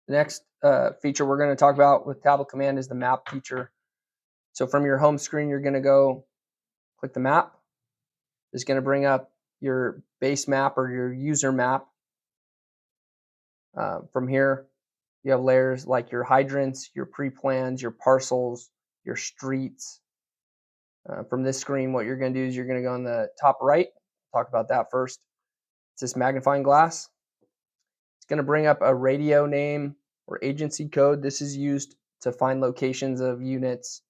The next feature we're going to talk about with Tablet Command is the map feature. So from your home screen, you're going to go click the map. It's going to bring up your base map or your user map. From here, you have layers like your hydrants, your pre-plans, your parcels, your streets. From this screen, what you're going to do is you're going to go on the top right. Talk about that first. It's this magnifying glass. It's going to bring up a radio name or agency code. This is used to find locations of units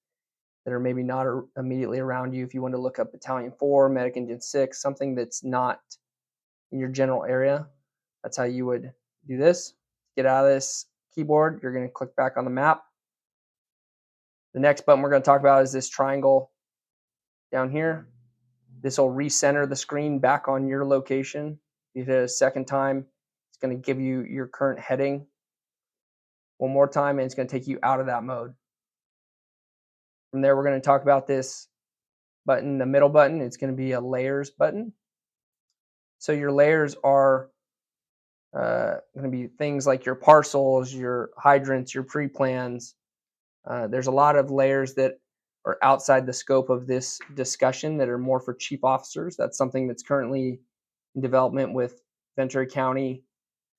that are maybe not immediately around you. If you want to look up Battalion 4, Medic Engine 6, something that's not in your general area, that's how you would do this. Get out of this keyboard, you're going to click back on the map. The next button we're going to talk about is this triangle down here. This will recenter the screen back on your location. If you hit it a second time, it's going to give you your current heading. One more time, and it's going to take you out of that mode. From there, we're going to talk about this button, the middle button. It's going to be a layers button. So your layers are going to be things like your parcels, your hydrants, your pre-plans. There's a lot of layers that are outside the scope of this discussion that are more for chief officers. That's something that's currently in development with Ventura County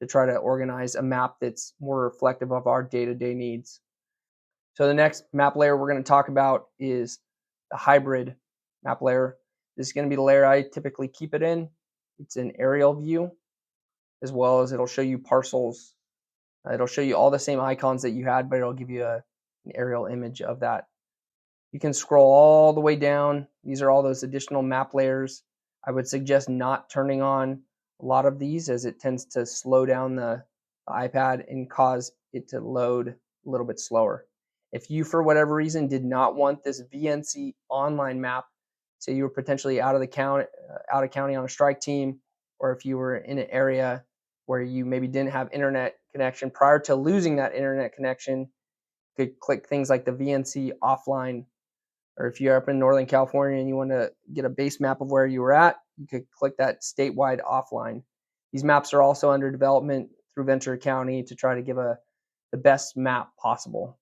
to try to organize a map that's more reflective of our day-to-day needs. So the next map layer we're going to talk about is the hybrid map layer. This is going to be the layer I typically keep it in. It's an aerial view, as well as it'll show you parcels. It'll show you all the same icons that you had, but it'll give you an aerial image of that. You can scroll all the way down. These are all those additional map layers. I would suggest not turning on a lot of these, as it tends to slow down the iPad and cause it to load a little bit slower. If you, for whatever reason, did not want this VNC online map, say you were potentially out of county on a strike team, or if you were in an area where you maybe didn't have internet connection prior to losing that internet connection, you could click things like the VNC offline. Or if you're up in Northern California and you want to get a base map of where you were at, you could click that statewide offline. These maps are also under development through Ventura County to try to give the best map possible.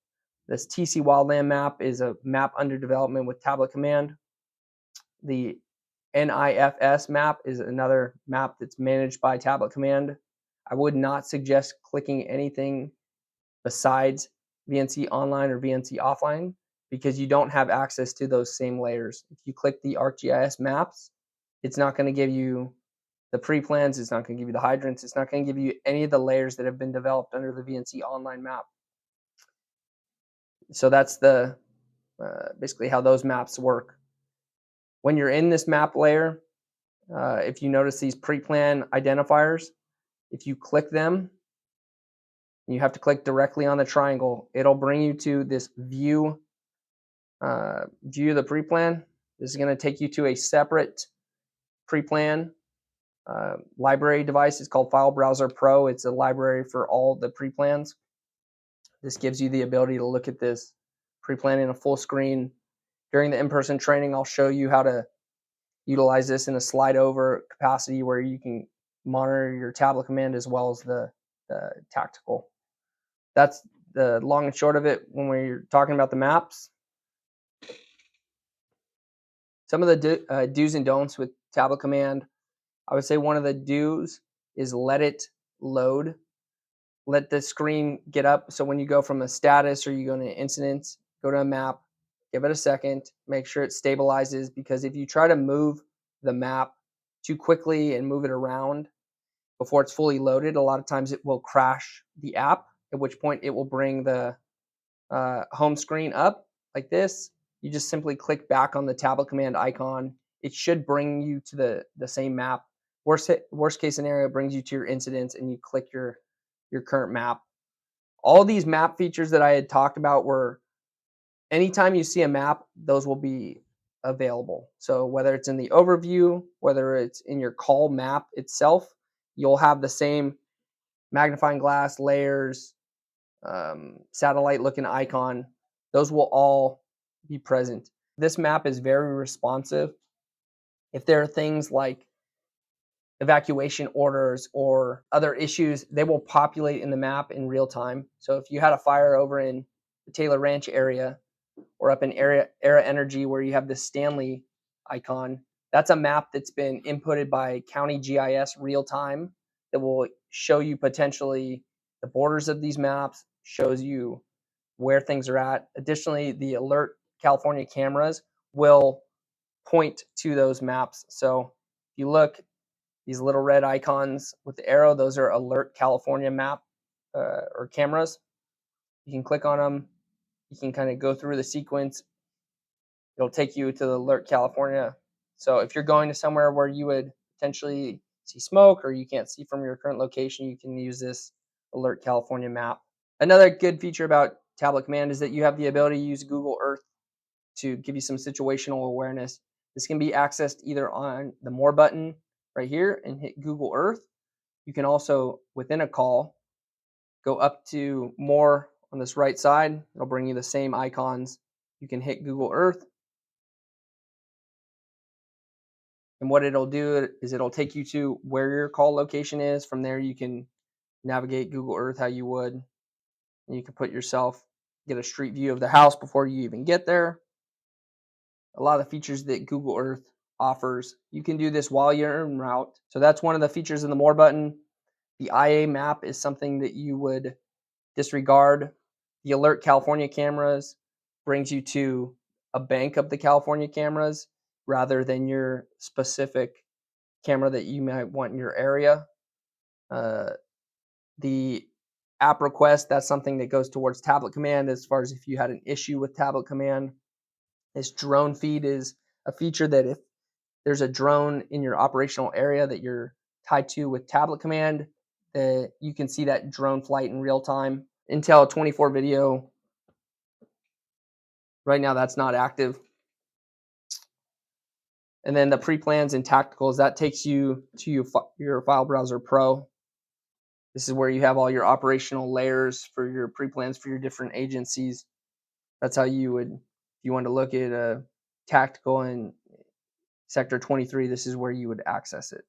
This TC Wildland map is a map under development with Tablet Command. The NIFS map is another map that's managed by Tablet Command. I would not suggest clicking anything besides VNC online or VNC offline, because you don't have access to those same layers. If you click the ArcGIS maps, it's not going to give you the pre-plans, it's not going to give you the hydrants, it's not going to give you any of the layers that have been developed under the VNC online map. So that's the basically how those maps work. When you're in this map layer, if you notice these pre-plan identifiers, if you click them, you have to click directly on the triangle. It'll bring you to this view the pre-plan. This is going to take you to a separate pre-plan library device. It's called File Browser Pro. It's a library for all the pre-plans. This gives you the ability to look at this pre-plan in a full screen. During the in-person training, I'll show you how to utilize this in a slide over capacity where you can monitor your Tablet Command as well as the tactical. That's the long and short of it when we're talking about the maps. Some of the do's and don'ts with Tablet Command, I would say one of the do's is let it load. Let the screen get up. So when you go from a status or you go to incidents, go to a map, give it a second, make sure it stabilizes, because if you try to move the map too quickly and move it around before it's fully loaded, a lot of times it will crash the app, at which point it will bring the home screen up like this. You just simply click back on the Tablet Command icon. It should bring you to the same map. Worst case scenario, brings you to your incidents and you click your current map. All these map features that I had talked about were, anytime you see a map, those will be available. So whether it's in the overview, whether it's in your call map itself, you'll have the same magnifying glass, layers, satellite looking icon. Those will all be present. This map is very responsive. If there are things like evacuation orders or other issues, they will populate in the map in real time. So if you had a fire over in the Taylor Ranch area or up in Era Energy where you have this Stanley icon, that's a map that's been inputted by County GIS real time that will show you potentially the borders of these maps, shows you where things are at. Additionally, the Alert California cameras will point to those maps. So if you look, these little red icons with the arrow, those are Alert California map or cameras. You can click on them. You can kind of go through the sequence. It'll take you to the Alert California. So if you're going to somewhere where you would potentially see smoke or you can't see from your current location, you can use this Alert California map. Another good feature about Tablet Command is that you have the ability to use Google Earth to give you some situational awareness. This can be accessed either on the More button right here and hit Google Earth. You can also, within a call, go up to More on this right side. It'll bring you the same icons. You can hit Google Earth. And what it'll do is it'll take you to where your call location is. From there, you can navigate Google Earth how you would. And you can put yourself, get a street view of the house before you even get there. A lot of the features that Google Earth offers. You can do this while you're en route. So that's one of the features in the More button. The IA map is something that you would disregard. The Alert California cameras brings you to a bank of the California cameras rather than your specific camera that you might want in your area. The app request, that's something that goes towards Tablet Command as far as if you had an issue with Tablet Command. This drone feed is a feature that if there's a drone in your operational area that you're tied to with Tablet Command, that you can see that drone flight in real time. Intel 24 video, right now that's not active. And then the pre-plans and tacticals, that takes you to your File Browser Pro. This is where you have all your operational layers for your pre-plans for your different agencies. That's how you would, if you want to look at a tactical in Sector 23, this is where you would access it.